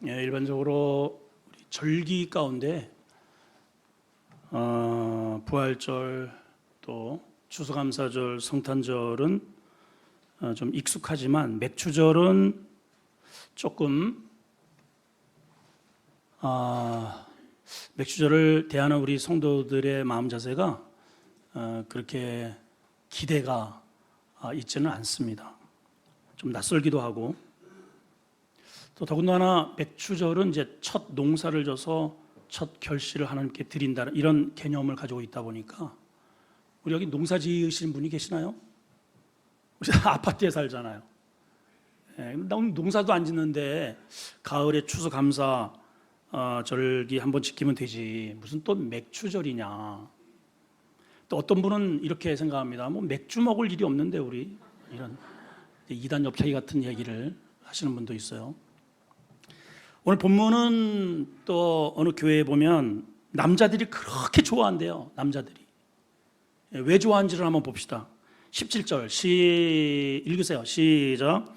일반적으로 우리 절기 가운데 부활절 또 추수감사절, 성탄절은 좀 익숙하지만 맥추절은 조금 맥추절을 대하는 우리 성도들의 마음 자세가 그렇게 기대가 있지는 않습니다. 좀 낯설기도 하고 또 더군다나 맥추절은 이제 첫 농사를 져서 첫 결실을 하나님께 드린다는 이런 개념을 가지고 있다 보니까 우리 여기 농사 지으신 분이 계시나요? 우리 아파트에 살잖아요. 농사도 안 짓는데 가을에 추수감사 절기 한번 지키면 되지 무슨 또 맥추절이냐. 또 어떤 분은 이렇게 생각합니다. 뭐 맥주 먹을 일이 없는데 우리 이런 이단 엽차기 같은 얘기를 하시는 분도 있어요. 오늘 본문은 또 어느 교회에 보면 남자들이 그렇게 좋아한대요. 남자들이 왜 좋아하는지를 한번 봅시다. 17절 읽으세요. 시작.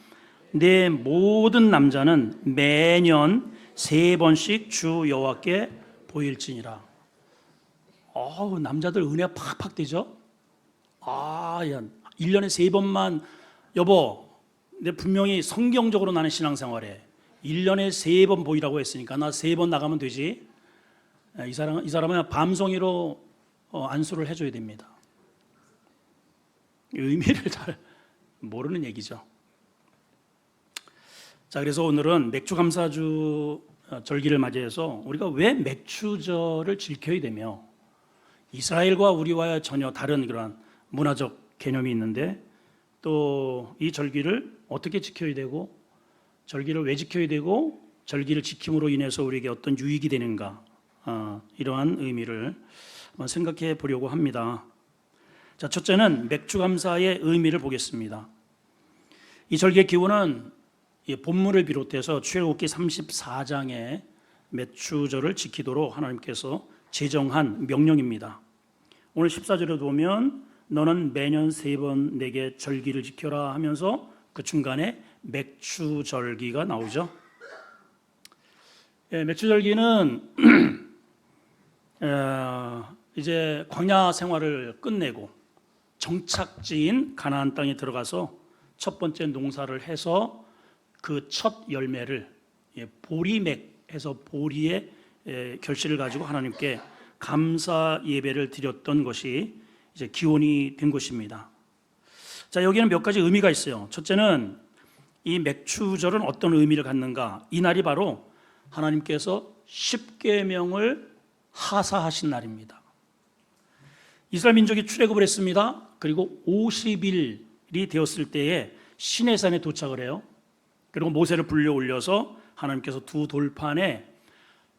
내 모든 남자는 매년 3번씩 주 여호와께 보일지니라. 남자들 은혜가 팍팍 되죠? 1년에 3번만 여보, 내 분명히 성경적으로 나는 신앙생활에 1년에 3번 보이라고 했으니까 나 3번 나가면 되지. 이 사람은 밤송이로 안수를 해줘야 됩니다. 의미를 잘 모르는 얘기죠. 자, 그래서 오늘은 맥추감사주 절기를 맞이해서 우리가 왜 맥추절을 지켜야 되며 이스라엘과 우리와 전혀 다른 그러한 문화적 개념이 있는데 또 이 절기를 어떻게 지켜야 되고 절기를 왜 지켜야 되고 절기를 지킴으로 인해서 우리에게 어떤 유익이 되는가 이러한 의미를 한번 생각해 보려고 합니다. 자, 첫째는 맥추감사의 의미를 보겠습니다. 이 절기의 기원은 본문을 비롯해서 출애굽기 34장의 맥추절을 지키도록 하나님께서 제정한 명령입니다. 오늘 14절에 보면 너는 매년 3번 내게 절기를 지켜라 하면서 그 중간에 맥추절기가 나오죠. 맥추절기는 이제 광야 생활을 끝내고 정착지인 가나안 땅에 들어가서 첫 번째 농사를 해서 그 첫 열매를 보리맥해서 보리의 결실을 가지고 하나님께 감사 예배를 드렸던 것이 이제 기원이 된 것입니다. 자, 여기는 몇 가지 의미가 있어요. 첫째는 이 맥추절은 어떤 의미를 갖는가? 이 날이 바로 하나님께서 십계명을 하사하신 날입니다. 이스라엘 민족이 출애굽을 했습니다. 그리고 50일이 되었을 때에 시내산에 도착을 해요. 그리고 모세를 불러 올려서 하나님께서 두 돌판에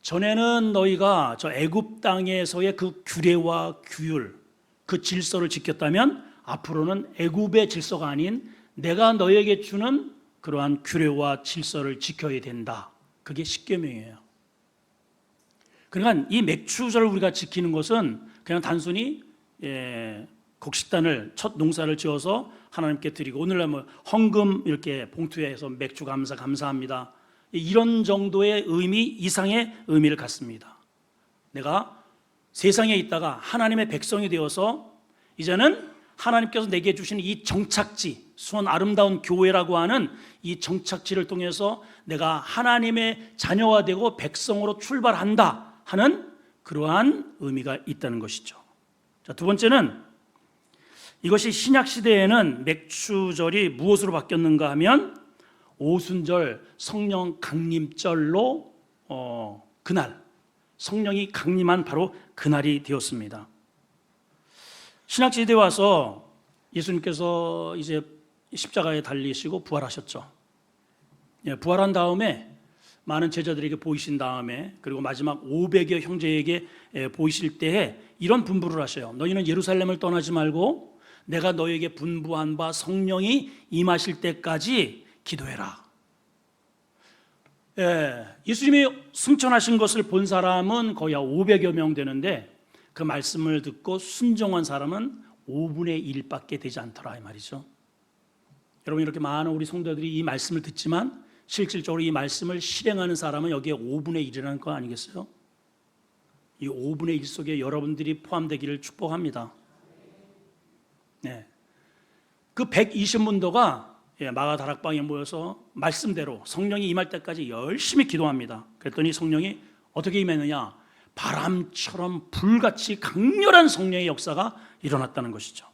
전에는 너희가 저 애굽 땅에서의 그 규례와 규율, 그 질서를 지켰다면 앞으로는 애굽의 질서가 아닌 내가 너희에게 주는 그러한 규례와 질서를 지켜야 된다. 그게 십계명이에요. 그러니까 이 맥추절을 우리가 지키는 것은 그냥 단순히 곡식단을 첫 농사를 지어서 하나님께 드리고 오늘날 뭐 헌금 이렇게 봉투에 해서 맥주 감사합니다. 이런 정도의 의미 이상의 의미를 갖습니다. 내가 세상에 있다가 하나님의 백성이 되어서 이제는 하나님께서 내게 주신 이 정착지, 수원 아름다운 교회라고 하는 이 정착지를 통해서 내가 하나님의 자녀가 되고 백성으로 출발한다 하는 그러한 의미가 있다는 것이죠. 자, 두 번째는 이것이 신약 시대에는 맥추절이 무엇으로 바뀌었는가 하면 오순절 성령 강림절로 그날 성령이 강림한 바로 그날이 되었습니다. 신약 시대에 와서 예수님께서 이제 십자가에 달리시고 부활하셨죠. 부활한 다음에 많은 제자들에게 보이신 다음에 그리고 마지막 500여 형제에게 보이실 때에 이런 분부를 하셔요. 너희는 예루살렘을 떠나지 말고 내가 너희에게 분부한 바 성령이 임하실 때까지 기도해라. 예수님이 승천하신 것을 본 사람은 거의 500여 명 되는데 그 말씀을 듣고 순종한 사람은 5분의 1밖에 되지 않더라 이 말이죠. 여러분, 이렇게 많은 우리 성도들이 이 말씀을 듣지만 실질적으로 이 말씀을 실행하는 사람은 여기에 5분의 1이라는 거 아니겠어요? 이 5분의 1 속에 여러분들이 포함되기를 축복합니다. 네. 그 120문도가 마가 다락방에 모여서 말씀대로 성령이 임할 때까지 열심히 기도합니다. 그랬더니 성령이 어떻게 임했느냐? 바람처럼 불같이 강렬한 성령의 역사가 일어났다는 것이죠.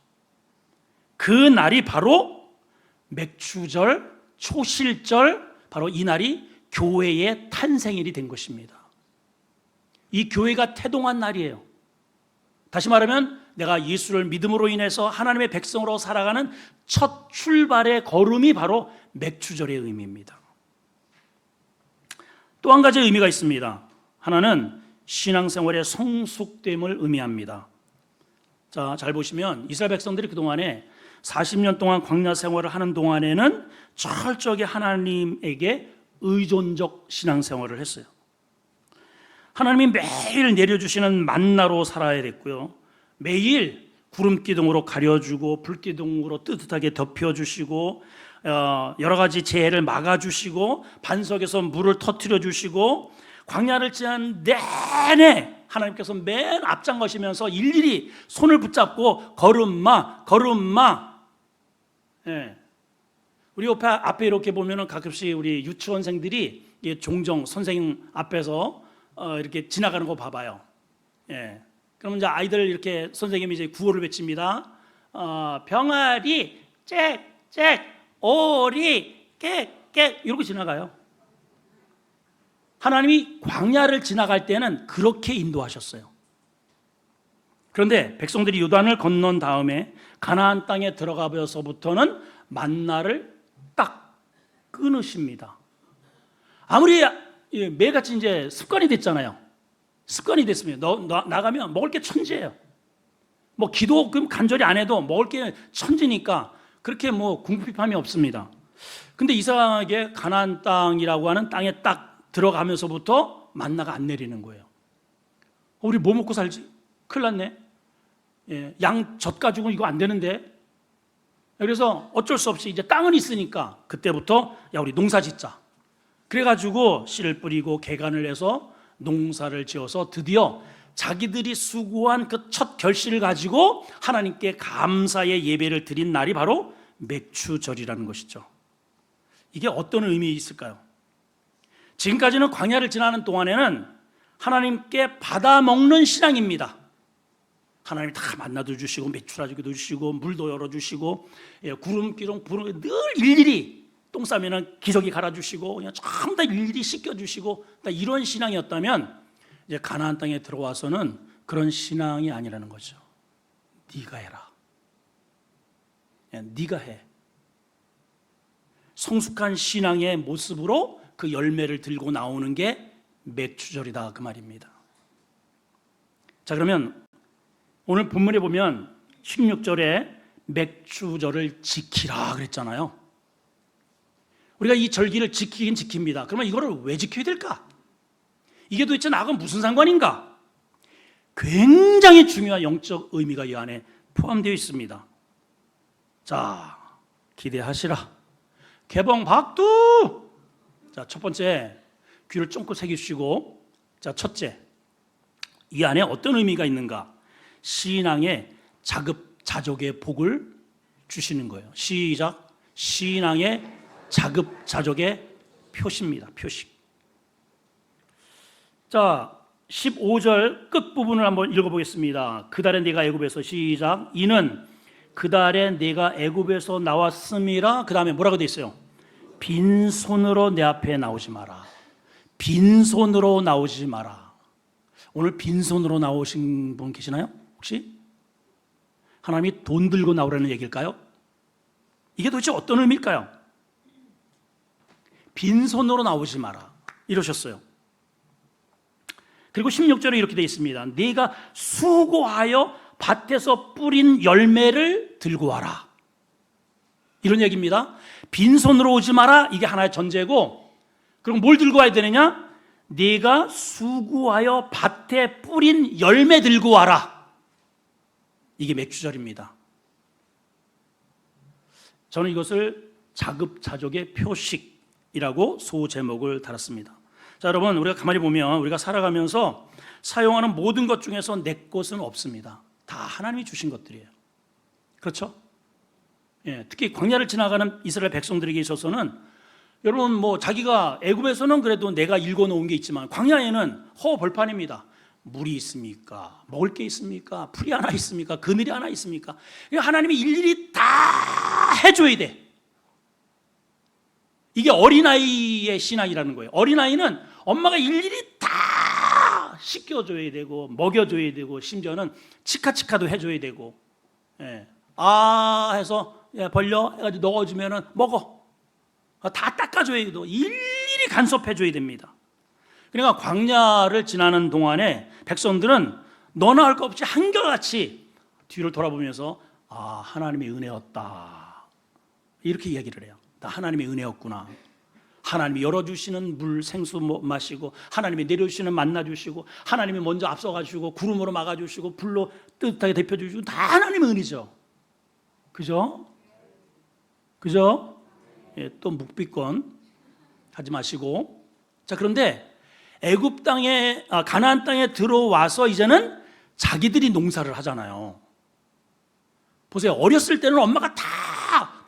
그 날이 바로 맥추절, 초실절, 바로 이 날이 교회의 탄생일이 된 것입니다. 이 교회가 태동한 날이에요. 다시 말하면 내가 예수를 믿음으로 인해서 하나님의 백성으로 살아가는 첫 출발의 걸음이 바로 맥추절의 의미입니다. 또 한 가지 의미가 있습니다. 하나는 신앙생활의 성숙됨을 의미합니다. 자, 잘 보시면 이스라엘 백성들이 그동안에 40년 동안 광야 생활을 하는 동안에는 철저하게 하나님에게 의존적 신앙생활을 했어요. 하나님이 매일 내려주시는 만나로 살아야 됐고요. 매일 구름기둥으로 가려주고 불기둥으로 뜨뜻하게 덮여주시고 여러 가지 재해를 막아주시고 반석에서 물을 터뜨려 주시고 광야를 지난 내내 하나님께서 맨 앞장가시면서 일일이 손을 붙잡고 걸음마 걸음마. 우리 앞에 이렇게 보면은 가끔씩 우리 유치원생들이 종종 선생님 앞에서 이렇게 지나가는 거 봐봐요. 그러면 이제 아이들 이렇게 선생님이 이제 구호를 외칩니다. 병아리, 짹, 짹, 오리, 깨, 깨 이렇게 지나가요. 하나님이 광야를 지나갈 때는 그렇게 인도하셨어요. 그런데 백성들이 요단을 건넌 다음에 가나안 땅에 들어가서부터는 만나를 딱 끊으십니다. 아무리 매같이 이제 습관이 됐잖아요. 습관이 됐습니다. 나가면 먹을 게 천지예요. 뭐 기도 간절히 안 해도 먹을 게 천지니까 그렇게 뭐 궁핍함이 없습니다. 근데 이상하게 가나안 땅이라고 하는 땅에 딱 들어가면서부터 만나가 안 내리는 거예요. 우리 뭐 먹고 살지? 큰일 났네. 양 젖 가지고 이거 안 되는데. 그래서 어쩔 수 없이 이제 땅은 있으니까 그때부터 야 우리 농사 짓자. 그래가지고 씨를 뿌리고 개간을 해서 농사를 지어서 드디어 자기들이 수고한 그 첫 결실을 가지고 하나님께 감사의 예배를 드린 날이 바로 맥추절이라는 것이죠. 이게 어떤 의미 있을까요? 지금까지는 광야를 지나는 동안에는 하나님께 받아먹는 신앙입니다. 하나님이 다 만나도 주시고 메추라지기도 주시고 물도 열어주시고 구름기둥 늘 일일이 똥 싸면은 기저귀 갈아주시고 그냥 전부 다 일일이 씻겨주시고 이런 신앙이었다면 이제 가나안 땅에 들어와서는 그런 신앙이 아니라는 거죠. 네가 해라. 네가 해. 성숙한 신앙의 모습으로 그 열매를 들고 나오는 게 맥추절이다 그 말입니다. 자, 그러면 오늘 본문에 보면 16절에 맥추절을 지키라 그랬잖아요. 우리가 이 절기를 지키긴 지킵니다. 그러면 이거를 왜 지켜야 될까? 이게 도대체 나하고 무슨 상관인가? 굉장히 중요한 영적 의미가 이 안에 포함되어 있습니다. 자, 기대하시라. 개봉 박두. 자, 첫 번째 귀를 쫑긋 새기시고, 자, 첫째 이 안에 어떤 의미가 있는가? 신앙의 자급자족의 복을 주시는 거예요. 시작. 신앙의 자급자족의 표시입니다. 표식. 자, 15절 끝부분을 한번 읽어보겠습니다. 그달에 내가 애굽에서 시작. 이는 그달에 내가 애굽에서 나왔음이라. 그 다음에 뭐라고 돼 있어요? 빈손으로 내 앞에 나오지 마라. 빈손으로 나오지 마라. 오늘 빈손으로 나오신 분 계시나요? 혹시? 하나님이 돈 들고 나오라는 얘기일까요? 이게 도대체 어떤 의미일까요? 빈손으로 나오지 마라 이러셨어요. 그리고 16절에 이렇게 되어 있습니다. 네가 수고하여 밭에서 뿌린 열매를 들고 와라. 이런 얘기입니다. 빈손으로 오지 마라. 이게 하나의 전제고, 그럼 뭘 들고 와야 되느냐? 네가 수고하여 밭에 뿌린 열매 들고 와라. 이게 맥추절입니다. 저는 이것을 자급자족의 표식, 이라고 소제목을 달았습니다. 자, 여러분, 우리가 가만히 보면 우리가 살아가면서 사용하는 모든 것 중에서 내 것은 없습니다. 다 하나님이 주신 것들이에요. 그렇죠? 예, 특히 광야를 지나가는 이스라엘 백성들에게 있어서는 여러분 뭐 자기가 애굽에서는 그래도 내가 읽어놓은 게 있지만 광야에는 허벌판입니다. 물이 있습니까? 먹을 게 있습니까? 풀이 하나 있습니까? 그늘이 하나 있습니까? 하나님이 일일이 다 해줘야 돼. 이게 어린아이의 신앙이라는 거예요. 어린아이는 엄마가 일일이 다 씻겨줘야 되고 먹여줘야 되고 심지어는 치카치카도 해줘야 되고, 예. 아 해서 벌려 해가지고 넣어주면은 먹어. 다 닦아줘야 되고 일일이 간섭해줘야 됩니다. 그러니까 광야를 지나는 동안에 백성들은 너나 할 것 없이 한결같이 뒤를 돌아보면서 아, 하나님의 은혜였다 이렇게 이야기를 해요. 나 하나님의 은혜였구나. 하나님이 열어주시는 물 생수 마시고, 하나님이 내려주시는 만나 주시고, 하나님이 먼저 앞서가주시고 구름으로 막아주시고 불로 뜨뜻하게 데펴주시고, 다 하나님의 은혜죠. 그죠? 그죠? 예, 또 묵비권 하지 마시고. 자, 그런데 애굽 땅에 가나안 땅에 들어와서 이제는 자기들이 농사를 하잖아요. 보세요. 어렸을 때는 엄마가 다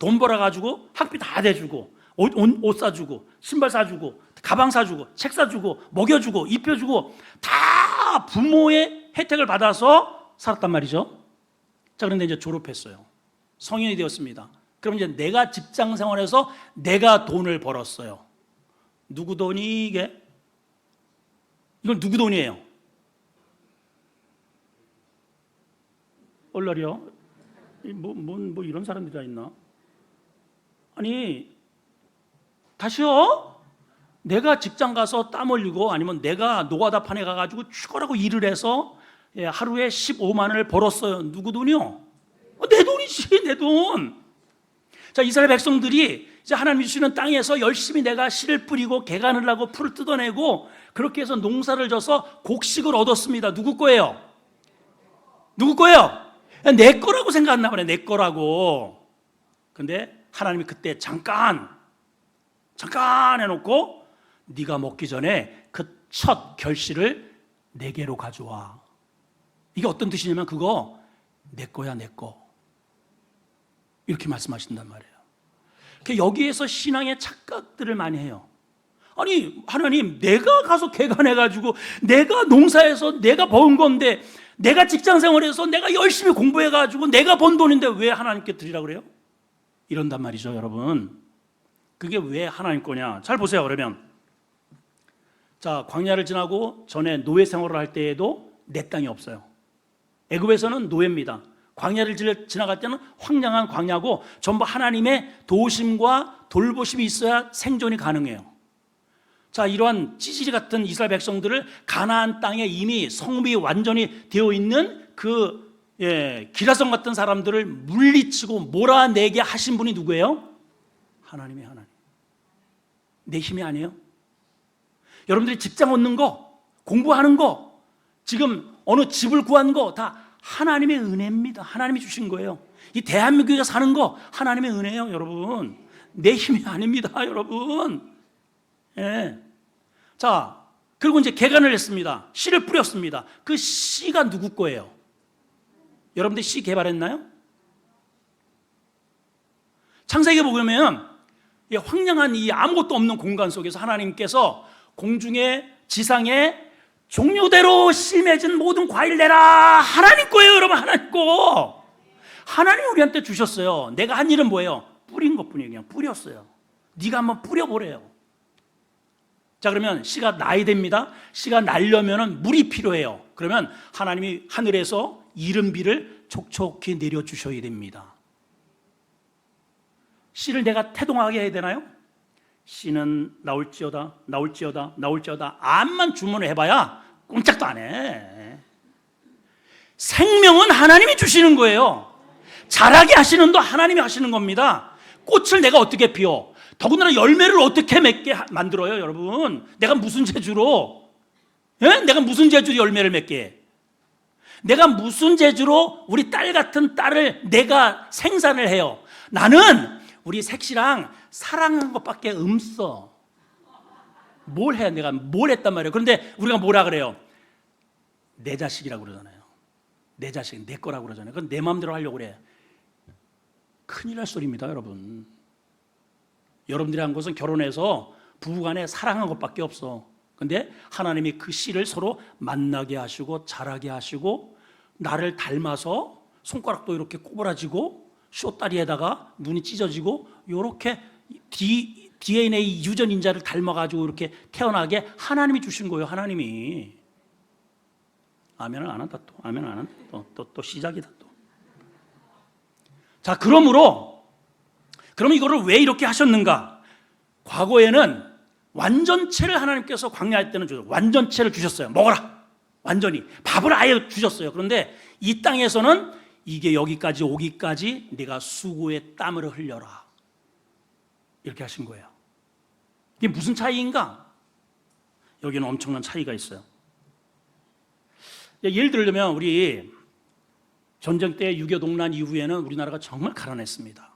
돈 벌어가지고 학비 다 대주고 옷 사주고 신발 사주고 가방 사주고 책 사주고 먹여주고 입혀주고 다 부모의 혜택을 받아서 살았단 말이죠. 자, 그런데 이제 졸업했어요. 성인이 되었습니다. 그럼 이제 내가 직장 생활에서 내가 돈을 벌었어요. 누구 돈이 이게? 이건 누구 돈이에요? 얼라리요? 뭐 이런 사람들이 다 있나? 아니, 다시요? 내가 직장 가서 땀 흘리고 아니면 내가 노가다판에 가가지고 죽어라고 일을 해서 하루에 15만 원을 벌었어요. 누구 돈이요? 내 돈이지, 내 돈. 자, 이스라엘 백성들이 이제 하나님이 주시는 땅에서 열심히 내가 씨를 뿌리고 개간을 하고 풀을 뜯어내고 그렇게 해서 농사를 져서 곡식을 얻었습니다. 누구 거예요? 누구 거예요? 내 거라고 생각했나 보네. 내 거라고. 근데 하나님이 그때 잠깐 해놓고 네가 먹기 전에 그 첫 결실을 내게로 가져와. 이게 어떤 뜻이냐면 그거 내 거야, 내 거. 이렇게 말씀하신단 말이에요. 여기에서 신앙의 착각들을 많이 해요. 아니, 하나님, 내가 가서 개간해가지고 내가 농사해서 내가 번 건데, 내가 직장생활해서 내가 열심히 공부해가지고 내가 번 돈인데 왜 하나님께 드리라고 그래요? 이런단 말이죠, 여러분. 그게 왜 하나님 거냐? 잘 보세요. 그러면 자, 광야를 지나고 전에 노예 생활을 할 때에도 내 땅이 없어요. 애굽에서는 노예입니다. 광야를 지나갈 때는 황량한 광야고 전부 하나님의 도우심과 돌보심이 있어야 생존이 가능해요. 자, 이러한 찌질이 같은 이스라엘 백성들을 가나안 땅에 이미 성읍이 완전히 되어 있는 기라성 같은 사람들을 물리치고 몰아내게 하신 분이 누구예요? 하나님의 하나님. 내 힘이 아니에요. 여러분들이 직장 얻는 거, 공부하는 거, 지금 어느 집을 구한 거 다 하나님의 은혜입니다. 하나님이 주신 거예요. 이 대한민국에 사는 거 하나님의 은혜예요, 여러분. 내 힘이 아닙니다, 여러분. 예. 자, 그리고 이제 개간을 했습니다. 씨를 뿌렸습니다. 그 씨가 누구 거예요? 여러분들 씨 개발했나요? 창세기에 보면 황량한 이 아무것도 없는 공간 속에서 하나님께서 공중에 지상에 종류대로 씨 맺은 모든 과일 내라. 하나님 거예요, 여러분. 하나님 거. 하나님이 우리한테 주셨어요. 내가 한 일은 뭐예요? 뿌린 것뿐이에요. 그냥 뿌렸어요. 네가 한번 뿌려보래요. 자, 그러면 씨가 나야 됩니다. 씨가 날려면 물이 필요해요. 그러면 하나님이 하늘에서 이른비를 촉촉히 내려주셔야 됩니다. 씨를 내가 태동하게 해야 되나요? 씨는 나올지어다, 나올지어다, 나올지어다 암만 주문을 해봐야 꼼짝도 안 해. 생명은 하나님이 주시는 거예요. 자라게 하시는 도 하나님이 하시는 겁니다. 꽃을 내가 어떻게 피워? 더군다나 열매를 어떻게 맺게 만들어요, 여러분? 내가 무슨 재주로? 내가 무슨 재주로 열매를 맺게 해? 내가 무슨 재주로 우리 딸 같은 딸을 내가 생산을 해요? 나는 우리 색시랑 사랑한 것밖에 없어. 뭘 해? 내가 뭘 했단 말이에요. 그런데 우리가 뭐라 그래요? 내 자식이라고 그러잖아요. 내 자식, 내 거라고 그러잖아요. 그건 내 마음대로 하려고 그래. 큰일 날 소리입니다, 여러분. 여러분들이 한 것은 결혼해서 부부간에 사랑한 것밖에 없어. 근데 하나님이 그 씨를 서로 만나게 하시고 자라게 하시고 나를 닮아서 손가락도 이렇게 꼬부라지고 쇼다리에다가 눈이 찢어지고 이렇게 DNA 유전인자를 닮아가지고 이렇게 태어나게 하나님이 주신 거예요. 하나님이. 아멘을 안 한다 또. 아멘 안 한다 또 시작이다 또. 자, 그러면 이거를 왜 이렇게 하셨는가? 과거에는 완전체를 하나님께서 광야할 때는 주셨어요. 완전체를 주셨어요. 먹어라. 완전히 밥을 아예 주셨어요. 그런데 이 땅에서는 이게 여기까지 오기까지 네가 수고의 땀을 흘려라, 이렇게 하신 거예요. 이게 무슨 차이인가? 여기는 엄청난 차이가 있어요. 예를 들면 우리 전쟁 때 6.25 동란 이후에는 우리나라가 정말 가난했습니다.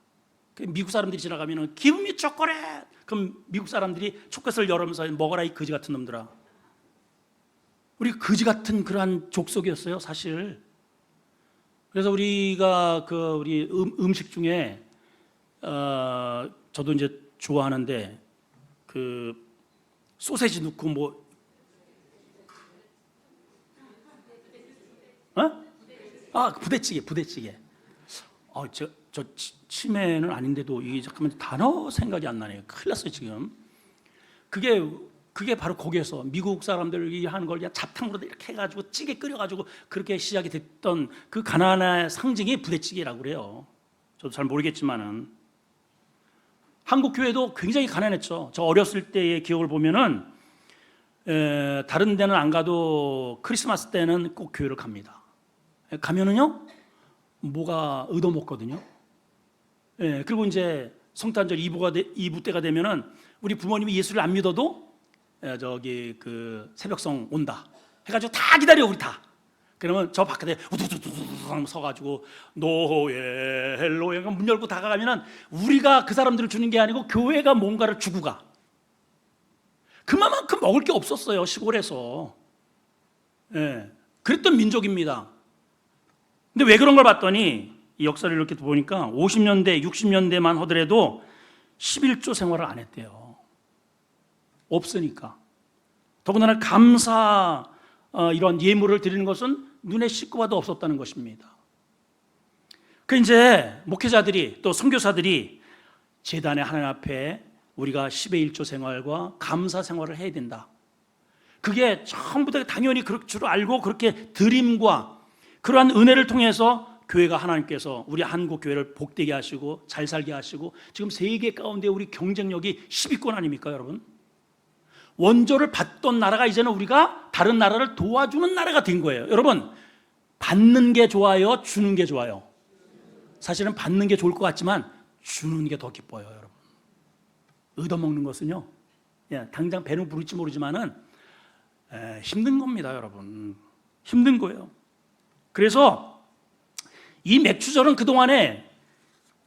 미국 사람들이 지나가면 Give me chocolate. 그럼 미국 사람들이 초콜릿을 열으면서 먹어라 이 거지 같은 놈들아. 우리 거지 같은 그러한 족속이었어요, 사실. 그래서 우리가 우리 음식 중에 저도 이제 좋아하는데 소세지 넣고 뭐 부대찌개. 저 치매는 아닌데도 이게 잠깐만 단어 생각이 안 나네요. 큰일 났어요 지금. 그게 바로 거기에서 미국 사람들이 하는 걸 그냥 잡탕으로 이렇게 해가지고 찌개 끓여가지고 그렇게 시작이 됐던 그 가난의 상징이 부대찌개라고 그래요. 저도 잘 모르겠지만은 한국 교회도 굉장히 가난했죠. 저 어렸을 때의 기억을 보면은 다른 데는 안 가도 크리스마스 때는 꼭 교회를 갑니다. 가면은요 뭐가 얻어먹거든요. 그리고 이제 성탄절 2부 때가 되면은 우리 부모님이 예수를 안 믿어도 새벽성 온다 해가지고 다 기다려 우리 다. 그러면 저 바깥에 우두두두두 서가지고 노예 헬로에 문 열고 다가가면은 우리가 그 사람들을 주는 게 아니고 교회가 뭔가를 주고 가. 그만큼 먹을 게 없었어요 시골에서. 그랬던 민족입니다. 근데 왜 그런 걸 봤더니 이 역사를 이렇게 보니까 50년대 60년대만 하더라도 11조 생활을 안 했대요. 없으니까. 더군다나 감사 이런 예물을 드리는 것은 눈에 씻고 봐도 없었다는 것입니다. 그 이제 목회자들이 또 선교사들이 제단의 하나님 앞에 우리가 10의 1조 생활과 감사 생활을 해야 된다. 그게 전부 다 당연히 그럴 줄 알고 그렇게 드림과 그러한 은혜를 통해서 교회가 하나님께서 우리 한국 교회를 복되게 하시고 잘 살게 하시고 지금 세계 가운데 우리 경쟁력이 10위권 아닙니까 여러분? 원조를 받던 나라가 이제는 우리가 다른 나라를 도와주는 나라가 된 거예요. 여러분, 받는 게 좋아요? 주는 게 좋아요? 사실은 받는 게 좋을 것 같지만 주는 게 더 기뻐요, 여러분. 얻어먹는 것은요, 당장 배는 부를지 모르지만은 힘든 겁니다, 여러분. 힘든 거예요. 그래서 이 맥주절은 그동안에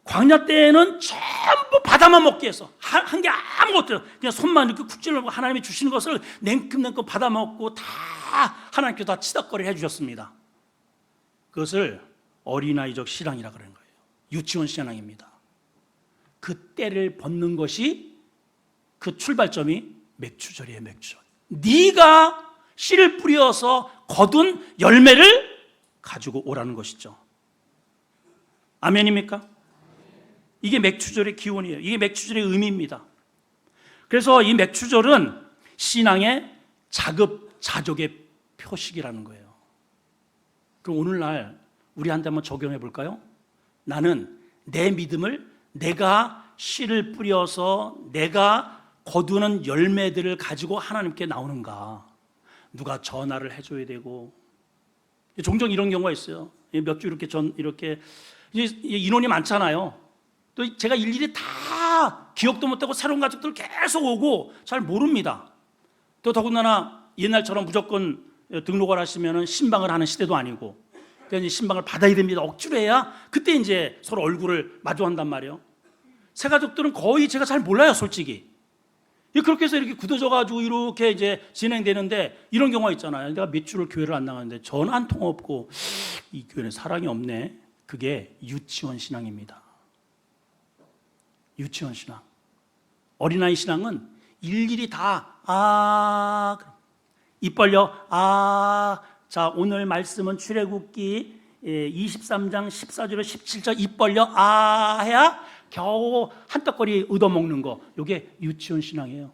광야 때에는 전부 받아만 먹기 위해서 한 게 아무것도 그냥 손만 이렇게 쿡 찔러고 하나님이 주시는 것을 냉큼 받아 먹고 다 하나님께 다 치덕거리 해주셨습니다. 그것을 어린아이적 신앙이라 그러는 거예요. 유치원 신앙입니다. 그 때를 벗는 것이 그 출발점이 맥주절이에요. 맥주절. 네가 씨를 뿌려서 거둔 열매를 가지고 오라는 것이죠. 아멘입니까? 이게 맥주절의 기원이에요. 이게 맥주절의 의미입니다. 그래서 이 맥주절은 신앙의 자급자족의 표식이라는 거예요. 그럼 오늘날 우리한테 한번 적용해 볼까요? 나는 내 믿음을 내가 씨를 뿌려서 내가 거두는 열매들을 가지고 하나님께 나오는가? 누가 전화를 해줘야 되고 종종 이런 경우가 있어요. 몇 주 이렇게 인원이 많잖아요. 또 제가 일일이 다 기억도 못하고 새로운 가족들 계속 오고 잘 모릅니다. 또 더군다나 옛날처럼 무조건 등록을 하시면 신방을 하는 시대도 아니고 그러니까 신방을 받아야 됩니다. 억지로 해야 그때 이제 서로 얼굴을 마주한단 말이에요. 새 가족들은 거의 제가 잘 몰라요, 솔직히. 그렇게 해서 이렇게 굳어져가지고 이렇게 이제 진행되는데 이런 경우가 있잖아요. 내가 몇 주를 교회를 안 나가는데 전화 한 통 없고 이 교회는 사랑이 없네. 그게 유치원 신앙입니다. 유치원 신앙. 어린아이 신앙은 일일이 다 입 벌려 자 오늘 말씀은 출애굽기 23장 14절에 17절 입 벌려 해야 겨우 한떡거리 얻어먹는 거. 이게 유치원 신앙이에요.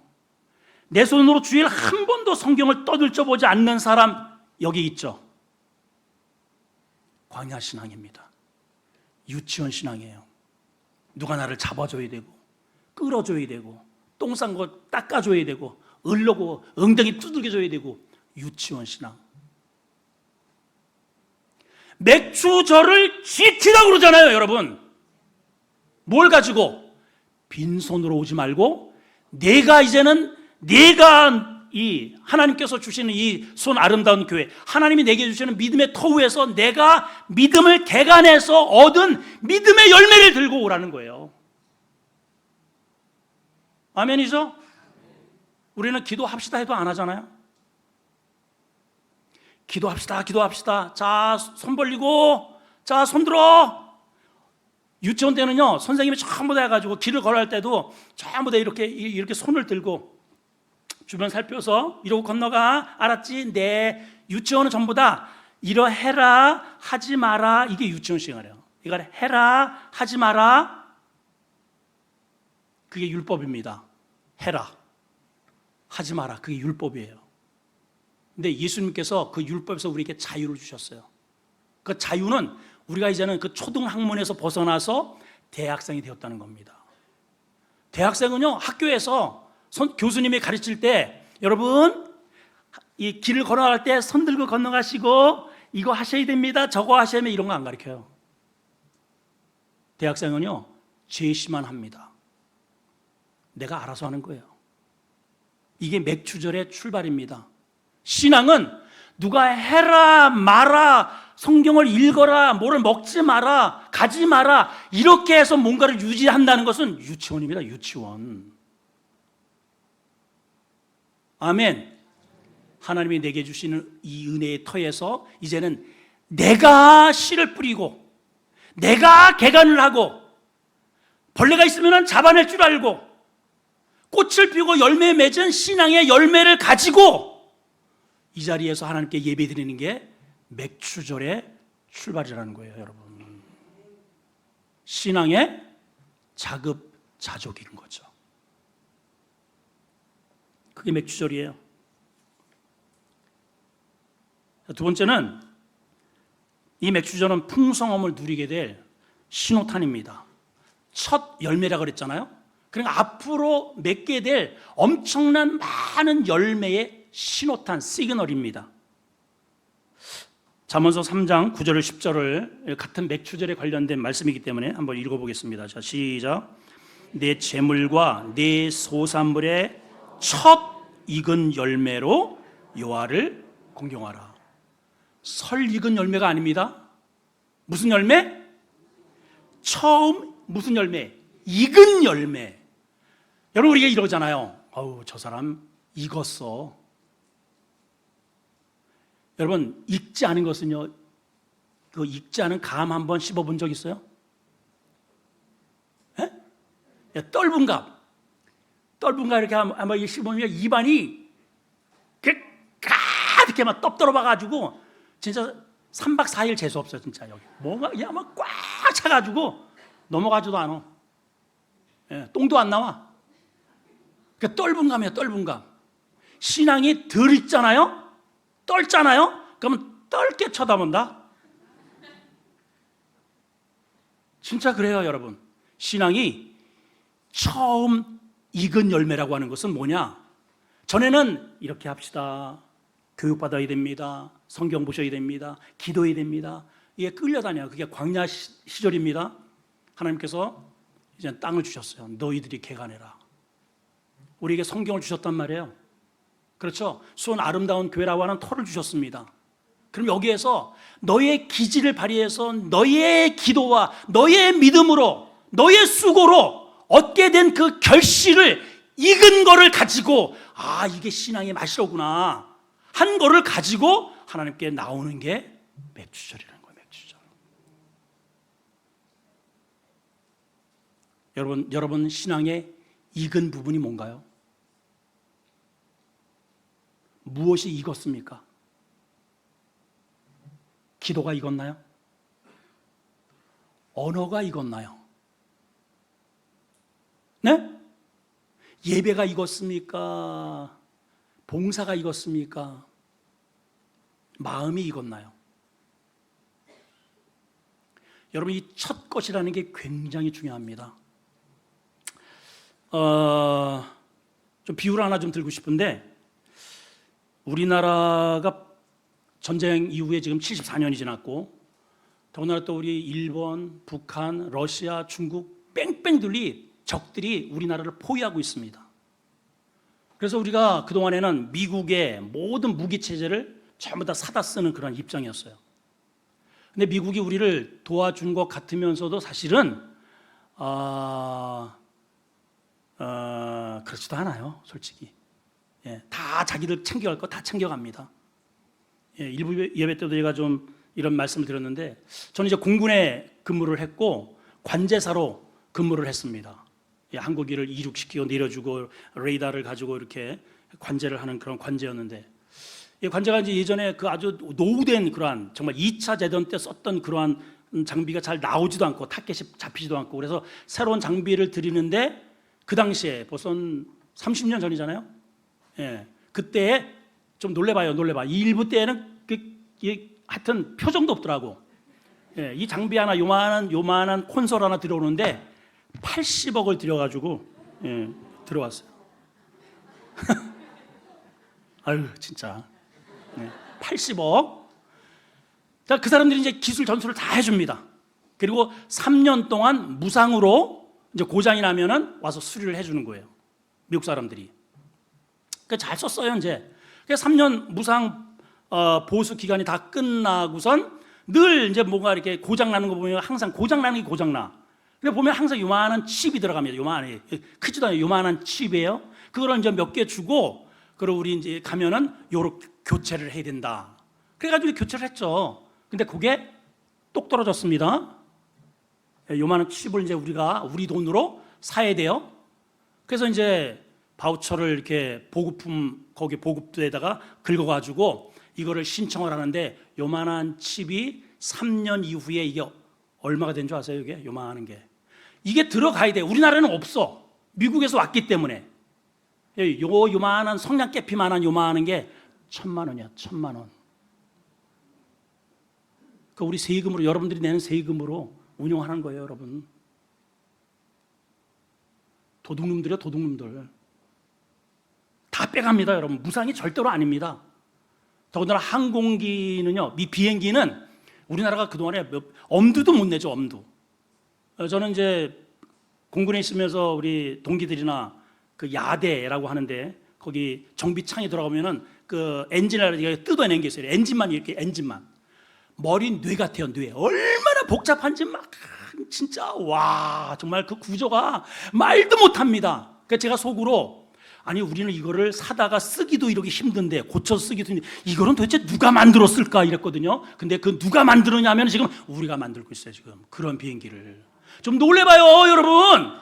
내 손으로 주일 한 번도 성경을 떠들쳐보지 않는 사람 여기 있죠. 광야 신앙입니다. 유치원 신앙이에요. 누가 나를 잡아줘야 되고 끌어줘야 되고 똥 싼 거 닦아줘야 되고 을려고 엉덩이 두들겨줘야 되고 유치원 신앙. 맥주절을 지키라고 그러잖아요, 여러분. 뭘 가지고? 빈손으로 오지 말고 내가 이 하나님께서 주시는 이 손 아름다운 교회, 하나님이 내게 주시는 믿음의 터위에서 내가 믿음을 개간해서 얻은 믿음의 열매를 들고 오라는 거예요. 아멘이죠? 우리는 기도합시다 해도 안 하잖아요. 기도합시다. 자, 손 벌리고, 자, 손 들어. 유치원 때는요, 선생님이 전부 다 해가지고 길을 걸어갈 때도 전부 다 이렇게 손을 들고 주변 살펴서 이러고 건너가. 알았지? 네. 유치원은 전부 다 이러해라, 하지 마라. 이게 유치원 시간이에요. 이거 해라, 하지 마라. 그게 율법입니다. 해라, 하지 마라. 그게 율법이에요. 근데 예수님께서 그 율법에서 우리에게 자유를 주셨어요. 그 자유는 우리가 이제는 그 초등학문에서 벗어나서 대학생이 되었다는 겁니다. 대학생은요, 학교에서 교수님이 가르칠 때 여러분 이 길을 걸어갈 때 손 들고 건너가시고 이거 하셔야 됩니다, 저거 하셔야 됩니다, 이런 거 안 가르쳐요. 대학생은요, 제시만 합니다. 내가 알아서 하는 거예요. 이게 맥주절의 출발입니다. 신앙은 누가 해라 마라, 성경을 읽어라, 뭐를 먹지 마라, 가지 마라, 이렇게 해서 뭔가를 유지한다는 것은 유치원입니다. 유치원. 아멘. 하나님이 내게 주시는 이 은혜의 터에서 이제는 내가 씨를 뿌리고 내가 개간을 하고 벌레가 있으면 잡아낼 줄 알고 꽃을 피우고 열매 맺은 신앙의 열매를 가지고 이 자리에서 하나님께 예배드리는 게 맥주절의 출발이라는 거예요, 여러분. 신앙의 자급자족인 거죠. 그게 맥주절이에요. 두 번째는 이 맥주절은 풍성함을 누리게 될 신호탄입니다. 첫 열매라고 그랬잖아요. 그러니까 앞으로 맺게 될 엄청난 많은 열매의 신호탄, 시그널입니다. 잠언서 3장 9절 10절을 같은 맥주절에 관련된 말씀이기 때문에 한번 읽어보겠습니다. 자, 시작. 내 재물과 내 소산물의 첫 익은 열매로 여호와를 공경하라. 설 익은 열매가 아닙니다. 무슨 열매? 처음 무슨 열매? 익은 열매. 여러분 우리가 이러잖아요. 저 사람 익었어. 여러분 익지 않은 것은요, 그 익지 않은 감 한번 씹어본 적 있어요? 예? 떫은 감 이렇게 한번 씹으면 입안이 가득히 막 떡들어봐가지고 진짜 3박 4일 재수 없어요. 진짜 여기 뭔가 그냥 막 꽉 차가지고 넘어가지도 않아. 예, 똥도 안 나와. 그러니까 떫은 감이에요. 떫은 감. 신앙이 덜 익잖아요. 떨잖아요. 그러면 떨게 쳐다본다. 진짜 그래요, 여러분. 신앙이 처음 익은 열매라고 하는 것은 뭐냐? 전에는 이렇게 합시다, 교육받아야 됩니다, 성경 보셔야 됩니다, 기도해야 됩니다, 이게 끌려다녀요. 그게 광야 시절입니다. 하나님께서 이제 땅을 주셨어요. 너희들이 개간해라. 우리에게 성경을 주셨단 말이에요. 그렇죠? 수원 아름다운 교회라고 하는 터를 주셨습니다. 그럼 여기에서 너의 기질을 발휘해서 너의 기도와 너의 믿음으로 너의 수고로 얻게 된 그 결실을 익은 거를 가지고 이게 신앙의 맛이로구나 한 거를 가지고 하나님께 나오는 게 맥주절이라는 거예요. 맥주절. 여러분 신앙의 익은 부분이 뭔가요? 무엇이 익었습니까? 기도가 익었나요? 언어가 익었나요? 네? 예배가 익었습니까? 봉사가 익었습니까? 마음이 익었나요? 여러분, 이 첫 것이라는 게 굉장히 중요합니다. 좀 비유를 하나 좀 들고 싶은데, 우리나라가 전쟁 이후에 지금 74년이 지났고, 더군다나 또 우리 일본, 북한, 러시아, 중국 뺑뺑들이 적들이 우리나라를 포위하고 있습니다. 그래서 우리가 그동안에는 미국의 모든 무기 체제를 전부 다 사다 쓰는 그런 입장이었어요. 근데 미국이 우리를 도와준 것 같으면서도 사실은 그렇지도 않아요, 솔직히. 다 자기들 챙겨갈 거 다 챙겨갑니다. 일부 예배 때도 제가 좀 이런 말씀을 드렸는데, 저는 이제 공군에 근무를 했고 관제사로 근무를 했습니다. 항공기를 이륙시키고 내려주고 레이더를 가지고 이렇게 관제를 하는 그런 관제였는데, 이 관제가 이제 예전에 그 아주 노후된 그러한 정말 2차 대전 때 썼던 그러한 장비가 잘 나오지도 않고 타켓이 잡히지도 않고, 그래서 새로운 장비를 들이는데 그 당시에 벌써 30년 전이잖아요. 그때 좀 놀래봐. 이 일부 때는 하여튼 표정도 없더라고. 이 장비 하나 요만한 콘솔 하나 들어오는데 80억을 들여가지고 들어왔어요. 아유 진짜 80억. 자, 그 사람들이 이제 기술 전수를 다 해줍니다. 그리고 3년 동안 무상으로 이제 고장이 나면은 와서 수리를 해주는 거예요. 미국 사람들이. 잘 썼어요 이제. 3년 무상 보수 기간이 다 끝나고선 늘 이제 뭔가 이렇게 고장 나는 거 보면 항상 고장 나는 게 고장 나. 근데 보면 항상 요만한 칩이 들어갑니다. 요만한, 크지도 않아요. 요만한 칩이에요. 그걸 이제 몇 개 주고, 그리고 우리 이제 가면은 요렇게 교체를 해야 된다. 그래가지고 교체를 했죠. 근데 그게 똑 떨어졌습니다. 요만한 칩을 이제 우리 돈으로 사야 돼요. 그래서 이제 바우처를 이렇게 보급품, 거기 보급대에다가 긁어가지고 이거를 신청을 하는데, 요만한 칩이 3년 이후에 이게 얼마가 된 줄 아세요? 이게 요만한 게. 이게 들어가야 돼. 우리나라는 없어. 미국에서 왔기 때문에. 요만한 성냥 깨피만한 요만한 게 1,000만 원이야. 1,000만 원. 그 우리 세금으로, 여러분들이 내는 세금으로 운영하는 거예요, 여러분. 도둑놈들이요, 도둑놈들. 다 빼갑니다, 여러분. 무상이 절대로 아닙니다. 더군다나 항공기는요, 비행기는 우리나라가 그동안에 엄두도 못 내죠, 엄두. 저는 이제 공군에 있으면서 우리 동기들이나 그 야대라고 하는데, 거기 정비창에 들어가면은 그 엔진을 뜯어낸 게 있어요. 엔진만 이렇게, 엔진만. 머리 뇌 같아요, 뇌. 얼마나 복잡한지 막 진짜 와, 정말 그 구조가 말도 못합니다. 그러니까 제가 속으로, 아니 우리는 이거를 사다가 쓰기도 이렇게 힘든데, 고쳐서 쓰기도 힘든데, 이거는 도대체 누가 만들었을까 이랬거든요. 근데 그 누가 만들었냐면 지금 우리가 만들고 있어요. 지금 그런 비행기를. 좀 놀래봐요, 여러분.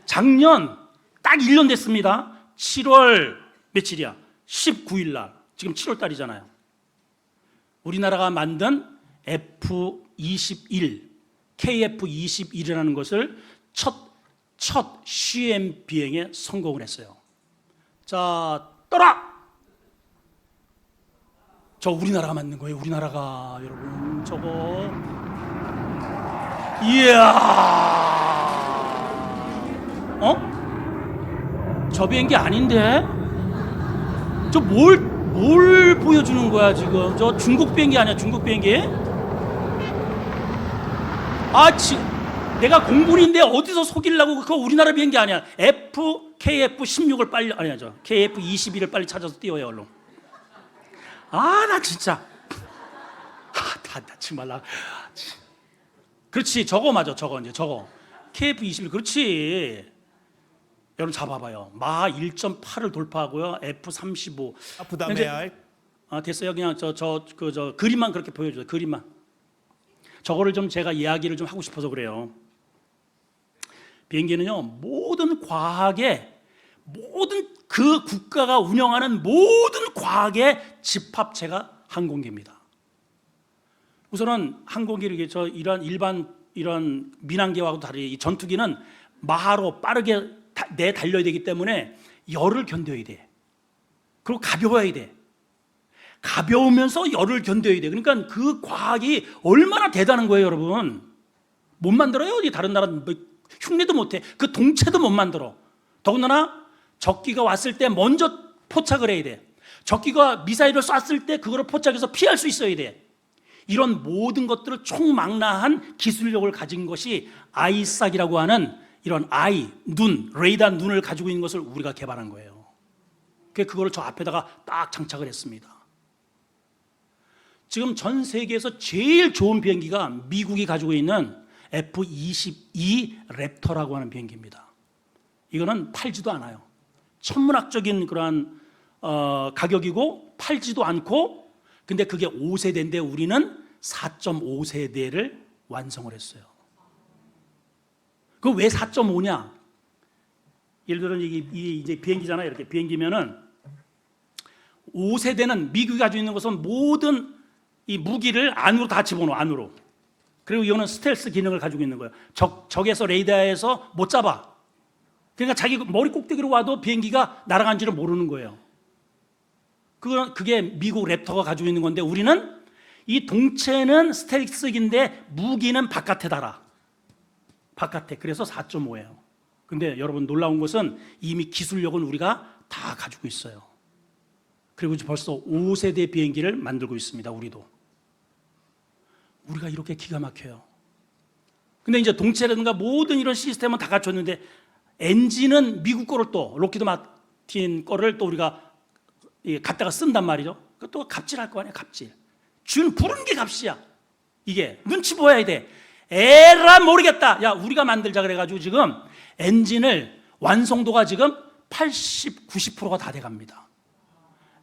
작년 딱 1년 됐습니다. 7월 며칠이야? 19일 날. 지금 7월 달이잖아요. 우리나라가 만든 F-21, KF-21이라는 것을 첫 CM 비행에 성공을 했어요. 자, 떠라! 저 우리나라가 만든 거예요. 우리나라가, 여러분. 저거. 이야. 저 비행기 아닌데? 저 뭘 보여주는 거야, 지금? 저 중국 비행기 아니야, 중국 비행기? 내가 공군인데 어디서 속이려고. 그거 우리나라 비행기 아니야. KF-16을 빨리, 아니죠. KF-21을 빨리 찾아서 띄워요, 얼른. 나 진짜. 나 말라. 그렇지, 저거 맞아, 저거. KF-21, 그렇지. 여러분 잡아봐요. 마하 1.8을 돌파하고요. F-35. 부담해야 할. 됐어요. 그냥 저 그림만 그렇게 보여줘요. 그림만. 저거를 좀 제가 이야기를 좀 하고 싶어서 그래요. 비행기는요, 모든 그 국가가 운영하는 모든 과학의 집합체가 항공기입니다. 우선은 항공기 이런 민항기와도 다르게 이 전투기는 마하로 빠르게 달려야 되기 때문에 열을 견뎌야 돼. 그리고 가벼워야 돼. 가벼우면서 열을 견뎌야 돼. 그러니까 그 과학이 얼마나 대단한 거예요, 여러분. 못 만들어요. 다른 나라는 뭐 흉내도 못 해. 그 동체도 못 만들어. 더군다나 적기가 왔을 때 먼저 포착을 해야 돼. 적기가 미사일을 쐈을 때 그거를 포착해서 피할 수 있어야 돼. 이런 모든 것들을 총망라한 기술력을 가진 것이 아이싹이라고 하는 이런 레이더 눈을 가지고 있는 것을 우리가 개발한 거예요. 그거를 저 앞에다가 딱 장착을 했습니다. 지금 전 세계에서 제일 좋은 비행기가 미국이 가지고 있는 F-22 랩터라고 하는 비행기입니다. 이거는 팔지도 않아요. 천문학적인 그러한 가격이고 팔지도 않고, 근데 그게 5세대인데 우리는 4.5세대를 완성을 했어요. 그 왜 4.5냐? 예를 들어 이제 비행기잖아요. 이렇게 비행기면은 5세대는 미국이 가지고 있는 것은 모든 이 무기를 안으로 다 집어넣어, 안으로. 그리고 이거는 스텔스 기능을 가지고 있는 거예요. 적에서 레이더에서 못 잡아. 그러니까 자기 머리 꼭대기로 와도 비행기가 날아간지를 모르는 거예요. 그게 미국 랩터가 가지고 있는 건데, 우리는 이 동체는 스텔스기인데 무기는 바깥에 달아. 바깥에. 그래서 4.5예요. 근데 여러분 놀라운 것은 이미 기술력은 우리가 다 가지고 있어요. 그리고 벌써 5세대 비행기를 만들고 있습니다. 우리가 이렇게 기가 막혀요. 근데 이제 동체라든가 모든 이런 시스템은 다 갖췄는데, 엔진은 미국 거를 또 록히드 마틴 거를 또 우리가 갖다가 쓴단 말이죠. 그것도 갑질할 거 아니야. 갑질. 부른 게 값이야. 이게 눈치 보여야 돼. 에라 모르겠다. 야, 우리가 만들자 그래가지고 지금 엔진을 완성도가 지금 80, 90%가 다 돼갑니다.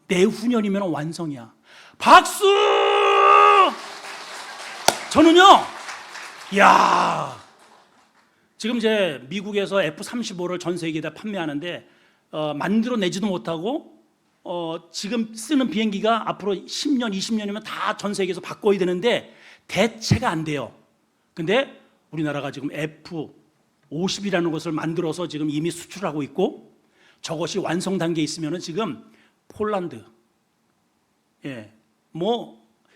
내후년이면 완성이야. 박수! 저는요, 지금 이제 미국에서 F-35를 전 세계에다 판매하는데 만들어내지도 못하고 지금 쓰는 비행기가 앞으로 10년, 20년이면 다 전 세계에서 바꿔야 되는데 대체가 안 돼요. 근데 우리나라가 지금 F-50이라는 것을 만들어서 지금 이미 수출하고 있고, 저것이 완성 단계에 있으면 지금 폴란드,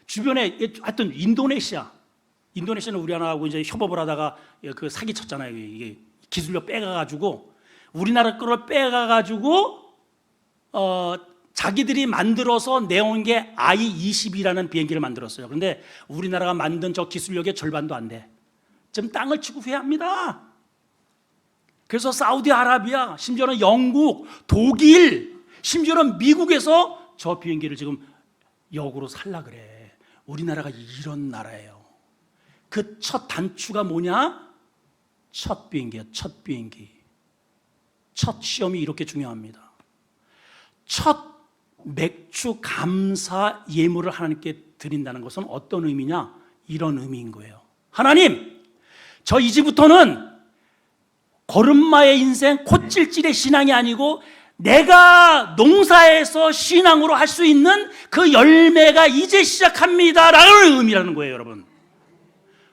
주변에 하여튼 인도네시아는 우리나라하고 이제 협업을 하다가 그 사기 쳤잖아요. 이게 기술력 빼가가지고 우리나라 거를 빼가가지고 자기들이 만들어서 내온 게 I-20이라는 비행기를 만들었어요. 그런데 우리나라가 만든 저 기술력의 절반도 안 돼. 지금 땅을 치고 후회합니다. 그래서 사우디아라비아, 심지어는 영국, 독일, 심지어는 미국에서 저 비행기를 지금 역으로 살라 그래. 우리나라가 이런 나라예요. 그 첫 단추가 뭐냐? 첫 비행기야. 첫 비행기. 첫 시험이 이렇게 중요합니다. 첫 맥주 감사 예물을 하나님께 드린다는 것은 어떤 의미냐? 이런 의미인 거예요. 하나님, 저 이제부터는 걸음마의 인생, 콧질질의 신앙이 아니고 내가 농사에서 신앙으로 할 수 있는 그 열매가 이제 시작합니다 라는 의미라는 거예요. 여러분,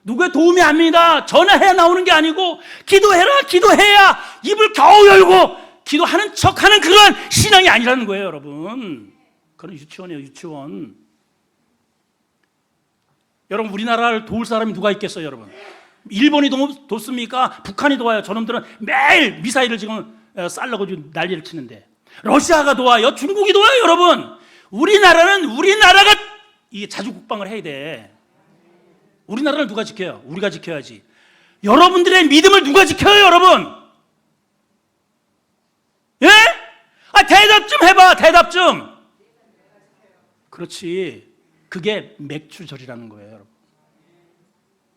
누구의 도움이 아닙니다. 전화해 나오는 게 아니고 기도해라, 기도해야 입을 겨우 열고 기도하는 척하는 그런 신앙이 아니라는 거예요. 여러분, 그건 유치원이에요. 유치원. 여러분, 우리나라를 도울 사람이 누가 있겠어요? 여러분, 일본이 돕습니까? 북한이 도와요. 저놈들은 매일 미사일을 지금 쌀려고 난리를 치는데. 러시아가 도와요. 중국이 도와요. 여러분, 우리나라가 이게 자주 국방을 해야 돼. 우리나라를 누가 지켜요? 우리가 지켜야지. 여러분들의 믿음을 누가 지켜요? 여러분, 예? 대답 좀 해봐. 대답 좀. 그렇지. 그게 맥주절이라는 거예요. 여러분,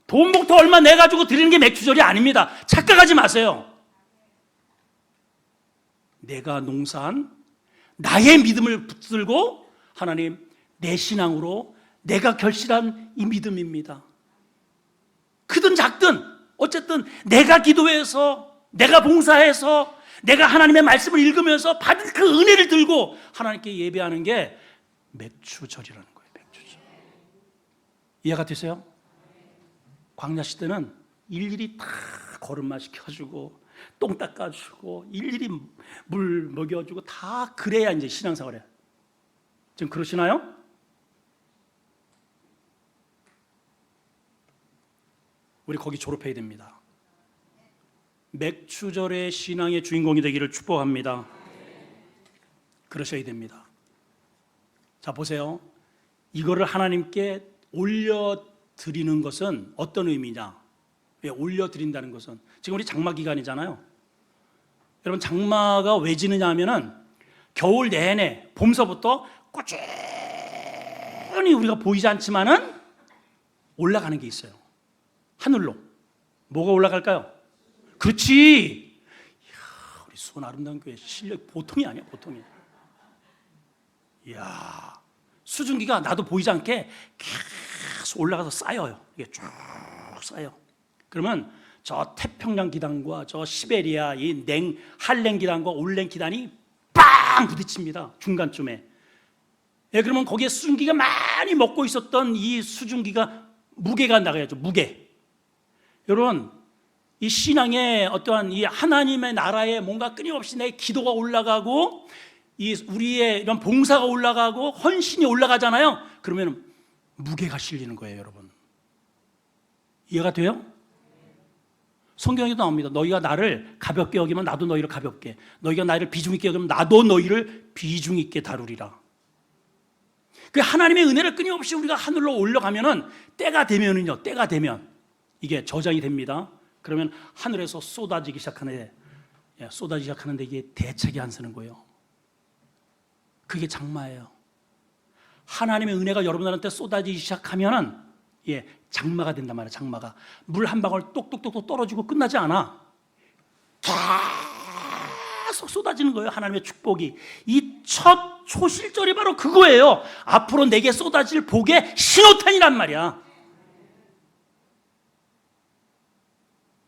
돈 목터 얼마 내가지고 드리는 게 맥주절이 아닙니다. 착각하지 마세요. 내가 농사한 나의 믿음을 붙들고 하나님, 내 신앙으로 내가 결실한 이 믿음입니다. 크든 작든 어쨌든 내가 기도해서, 내가 봉사해서, 내가 하나님의 말씀을 읽으면서 받은 그 은혜를 들고 하나님께 예배하는 게 맥추절이라는 거예요. 맥추절. 이해가 되세요? 광야 시대는 일일이 다 거름마 시켜주고 똥 닦아주고 일일이 물 먹여주고 다 그래야 이제 신앙생활을 해요. 지금 그러시나요? 우리 거기 졸업해야 됩니다. 맥추절의 신앙의 주인공이 되기를 축복합니다. 그러셔야 됩니다. 자, 보세요. 이거를 하나님께 올려드리는 것은 어떤 의미냐? 왜 올려드린다는 것은, 지금 우리 장마 기간이잖아요. 여러분, 장마가 왜 지느냐 하면은 겨울 내내 봄서부터 꾸준히 우리가 보이지 않지만은 올라가는 게 있어요. 하늘로. 뭐가 올라갈까요? 그렇지. 이야, 우리 수원 아름다운 교회 실력 보통이 아니야, 보통이. 이야, 수증기가 나도 보이지 않게 계속 올라가서 쌓여요. 이게 쭉 쌓여. 그러면 저 태평양 기단과 저 시베리아 이 한랭 기단과 올랭 기단이 빵 부딪힙니다. 중간쯤에. 예, 그러면 거기에 수증기가 많이 먹고 있었던 이 수증기가 무게가 나가야죠. 무게. 여러분, 이 신앙의 어떠한 이 하나님의 나라에 뭔가 끊임없이 내 기도가 올라가고 이 우리의 이런 봉사가 올라가고 헌신이 올라가잖아요. 그러면 무게가 실리는 거예요, 여러분. 이해가 돼요? 성경에도 나옵니다. 너희가 나를 가볍게 여기면 나도 너희를 가볍게, 너희가 나를 비중 있게 여기면 나도 너희를 비중 있게 다루리라. 그 하나님의 은혜를 끊임없이 우리가 하늘로 올라가면은 때가 되면은요, 때가 되면 이게 저장이 됩니다. 그러면 하늘에서 쏟아지기 시작하는데, 이게 대책이 안 서는 거예요. 그게 장마예요. 하나님의 은혜가 여러분들한테 쏟아지기 시작하면은 장마가 된단 말이에요. 장마가 물 한 방울 똑똑똑 떨어지고 끝나지 않아. 계속 쏟아지는 거예요. 하나님의 축복이. 이 첫 초실절이 바로 그거예요. 앞으로 내게 쏟아질 복의 신호탄이란 말이야.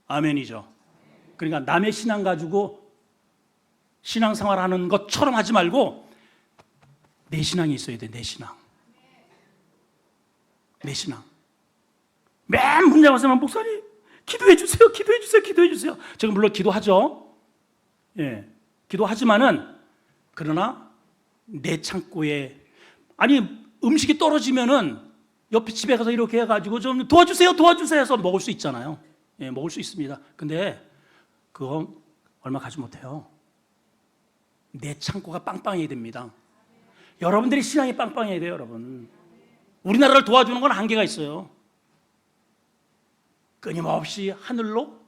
아멘이죠. 그러니까 남의 신앙 가지고 신앙생활하는 것처럼 하지 말고 내 신앙이 있어야 돼. 내 신앙. 내 신앙. 맨 문제 와서만 목사님 기도해 주세요. 기도해 주세요. 기도해 주세요. 제가 물론 기도하죠. 예. 기도하지만은 그러나 내 창고에 음식이 떨어지면은 옆에 집에 가서 이렇게 해가지고 좀 도와주세요. 해서 먹을 수 있잖아요. 예, 먹을 수 있습니다. 근데 그거 얼마 가지 못해요. 내 창고가 빵빵해야 됩니다. 여러분들이 신앙이 빵빵해야 돼요, 여러분. 우리나라를 도와주는 건 한계가 있어요. 끊임없이 하늘로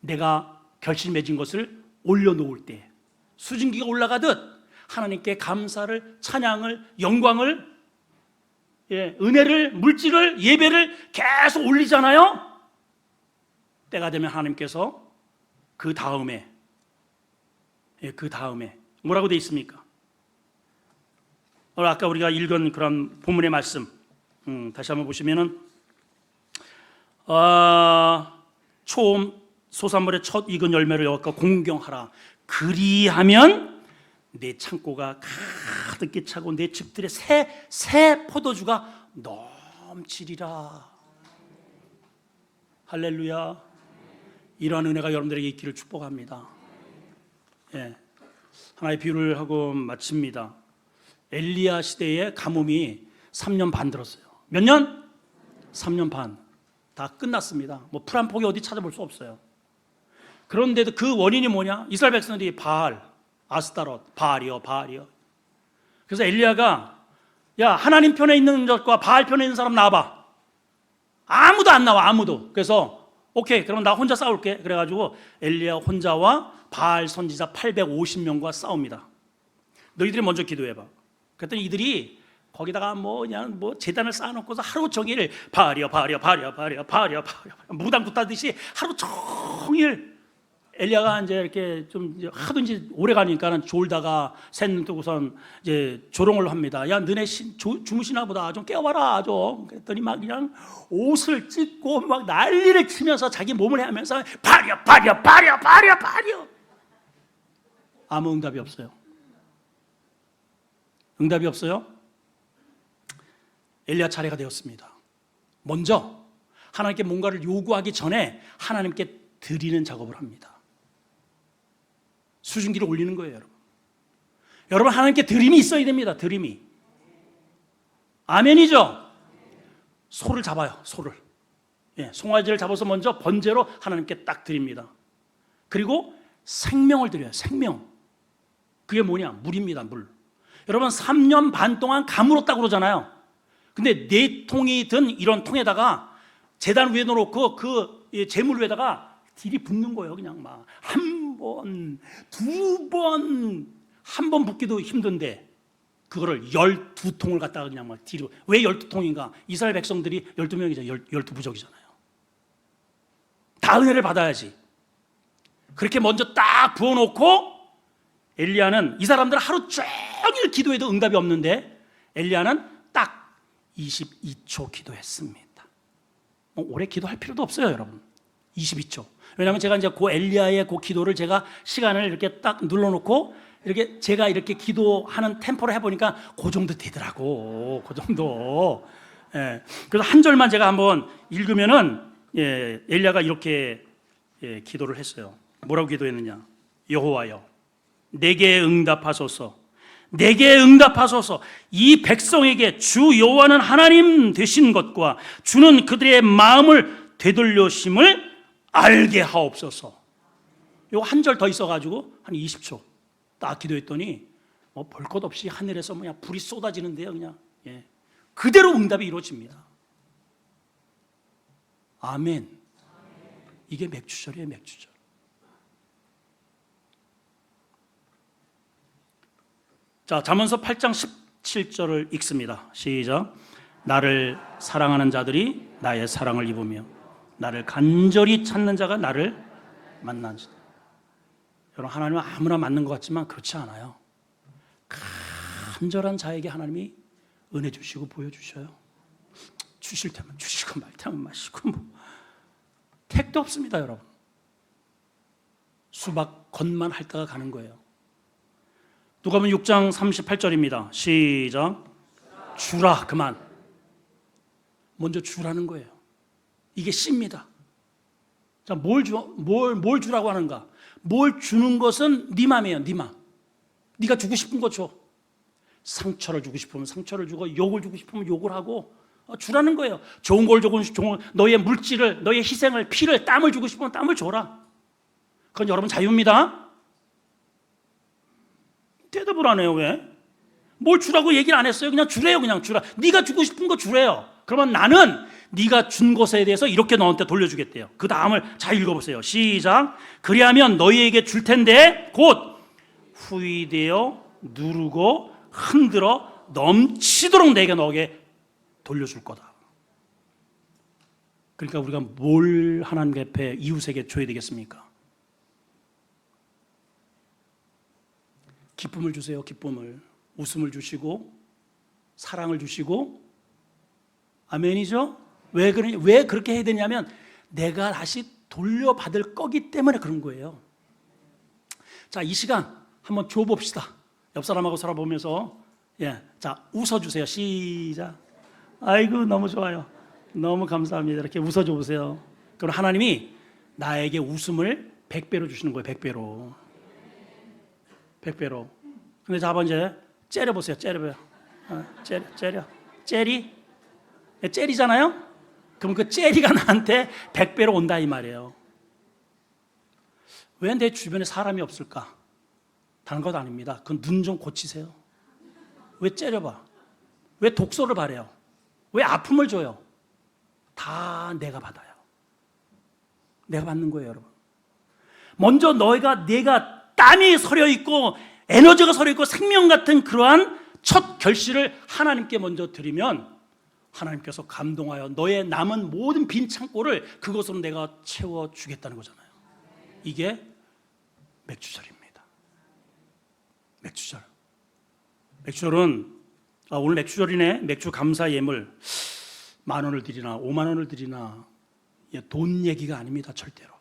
내가 결실 맺은 것을 올려놓을 때 수증기가 올라가듯 하나님께 감사를, 찬양을, 영광을, 은혜를, 물질을, 예배를 계속 올리잖아요. 때가 되면 하나님께서 그 다음에 뭐라고 되어 있습니까? 아까 우리가 읽은 그런 본문의 말씀 다시 한번 보시면은 초음 소산물의 첫 익은 열매를 여호와께 공경하라. 그리하면 내 창고가 가득히 차고 내 집들의 새 포도주가 넘치리라. 할렐루야. 이러한 은혜가 여러분들에게 있기를 축복합니다. 하나의 비유를 하고 마칩니다. 엘리야 시대의 가뭄이 3년 반 들었어요. 몇 년? 3년 반. 다 끝났습니다. 뭐 풀 한 폭이 어디 찾아볼 수 없어요. 그런데도 그 원인이 뭐냐? 이스라엘 백성들이 아스타롯, 바알이요. 그래서 엘리야가 야, 하나님 편에 있는 것과 바알 편에 있는 사람 나와봐. 아무도 안 나와, 아무도. 그래서 오케이, 그럼 나 혼자 싸울게. 그래가지고 엘리야 혼자와 바알 선지자 850명과 싸웁니다. 너희들이 먼저 기도해봐. 그랬더니 이들이 거기다가 그냥 제단을 쌓아놓고서 하루 종일 바알이여 무당 굿다듯이 하루 종일 엘리야가 이제 이렇게 좀 이제 하도 이제 오래 가니까는 졸다가 샌 뜨고선 이제 조롱을 합니다. 야, 너네 주무시나 보다. 좀 깨워봐라 좀. 그랬더니 막 그냥 옷을 찢고 막 난리를 치면서 자기 몸을 헤매면서 발이야. 아무 응답이 없어요. 응답이 없어요. 엘리야 차례가 되었습니다. 먼저 하나님께 뭔가를 요구하기 전에 하나님께 드리는 작업을 합니다. 수증기를 올리는 거예요, 여러분. 여러분, 하나님께 드림이 있어야 됩니다. 드림이. 아멘이죠? 소를 잡아요, 소를. 예, 송아지를 잡아서 먼저 번제로 하나님께 딱 드립니다. 그리고 생명을 드려요, 생명. 그게 뭐냐? 물입니다, 물. 여러분, 3년 반 동안 가물었다고 그러잖아요. 근데 4통이 든 이런 통에다가 제단 위에 놓고 그 재물 위에다가 딜이 붓는 거예요. 그냥 막 한 번, 두 번, 한 번 붓기도 힘든데 그거를 12통을 갖다가 그냥 막 딜이. 왜 12통인가? 이스라엘 백성들이 12명이잖아요. 12부족이잖아요. 다 은혜를 받아야지. 그렇게 먼저 딱 부어놓고 엘리야는 이 사람들 하루 종일 기도해도 응답이 없는데 엘리야는 딱 22초 기도했습니다. 오래 기도할 필요도 없어요, 여러분. 22초. 왜냐하면 제가 이제 그 엘리야의 그 기도를 제가 시간을 이렇게 딱 눌러놓고 이렇게 제가 이렇게 기도하는 템포를 해보니까 그 정도 되더라고. 그 정도. 예. 그래서 한 절만 제가 한번 읽으면은 엘리야가 이렇게 기도를 했어요. 뭐라고 기도했느냐? 여호와여, 내게 응답하소서. 내게 응답하소서. 이 백성에게 주 여호와는 하나님 되신 것과 주는 그들의 마음을 되돌려심을 알게 하옵소서. 요 한 절 더 있어가지고 한 20초 딱 기도했더니 볼 것 없이 하늘에서 그냥 불이 쏟아지는데요, 그냥. 예. 그대로 응답이 이루어집니다. 아멘. 이게 맥주절이에요, 맥주절. 자, 잠언서 8장 17절을 읽습니다. 시작. 나를 사랑하는 자들이 나의 사랑을 입으며 나를 간절히 찾는 자가 나를 만나는지다. 여러분, 하나님은 아무나 맞는 것 같지만 그렇지 않아요. 간절한 자에게 하나님이 은혜 주시고 보여주셔요. 주실 때면 주시고 말 때면 마시고 택도 없습니다, 여러분. 수박 겉만 핥다가 가는 거예요. 누가복음 6장 38절입니다. 시작. 주라. 그만. 먼저 주라는 거예요. 이게 씨입니다. 자, 뭘 주라고 하는가? 뭘 주는 것은 네 맘이에요. 네 맘. 네가 주고 싶은 거 줘. 상처를 주고 싶으면 상처를 주고, 욕을 주고 싶으면 욕을 하고 주라는 거예요. 좋은 걸 주고, 너의 물질을, 너의 희생을, 피를, 땀을 주고 싶으면 땀을 줘라. 그건 여러분 자유입니다. 대답을 안 해요. 왜? 뭘 주라고 얘기를 안 했어요. 그냥 주래요. 그냥 주라. 네가 주고 싶은 거 주래요. 그러면 나는 네가 준 것에 대해서 이렇게 너한테 돌려주겠대요. 그 다음을 잘 읽어보세요. 시작. 그리하면 너희에게 줄 텐데 곧 후이되어 누르고 흔들어 넘치도록 내게 너에게 돌려줄 거다. 그러니까 우리가 뭘 하나님 앞에 이웃에게 줘야 되겠습니까? 기쁨을 주세요. 기쁨을. 웃음을 주시고 사랑을 주시고. 아멘이죠? 왜 그렇게 해야 되냐면 내가 다시 돌려받을 거기 때문에 그런 거예요. 자, 이 시간 한번 줘봅시다. 옆 사람하고 살아보면서 자, 웃어주세요. 시작. 아이고 너무 좋아요. 너무 감사합니다. 이렇게 웃어줘 보세요. 그럼 하나님이 나에게 웃음을 100배로 주시는 거예요. 100배로. 100배로. 근데 자, 한번 이제 째려보세요. 째려봐요. 째려. 째리잖아요? 그럼 그 째리가 나한테 100배로 온다 이 말이에요. 왜 내 주변에 사람이 없을까? 다른 것 아닙니다. 그건 눈 좀 고치세요. 왜 째려봐? 왜 독소를 바래요? 왜 아픔을 줘요? 다 내가 받아요. 내가 받는 거예요, 여러분. 먼저 내가 땀이 서려 있고 에너지가 서려 있고 생명 같은 그러한 첫 결실을 하나님께 먼저 드리면 하나님께서 감동하여 너의 남은 모든 빈 창고를 그것으로 내가 채워주겠다는 거잖아요. 이게 맥주절입니다. 맥주절. 맥주절은 오늘 맥주절이네. 맥주 감사 예물 10,000원을 드리나 50,000원을 드리나 돈 얘기가 아닙니다. 절대로.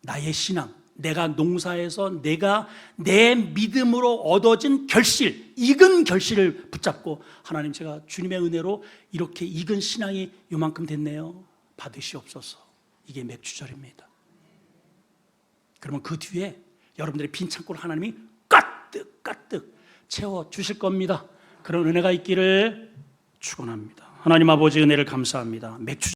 나의 신앙, 내가 농사에서 내가 내 믿음으로 얻어진 결실, 익은 결실을 붙잡고 하나님 제가 주님의 은혜로 이렇게 익은 신앙이 요만큼 됐네요. 받으시옵소서. 이게 맥주절입니다. 그러면 그 뒤에 여러분들의 빈 창고를 하나님이 가득 채워주실 겁니다. 그런 은혜가 있기를 축원합니다. 하나님 아버지 은혜를 감사합니다. 맥주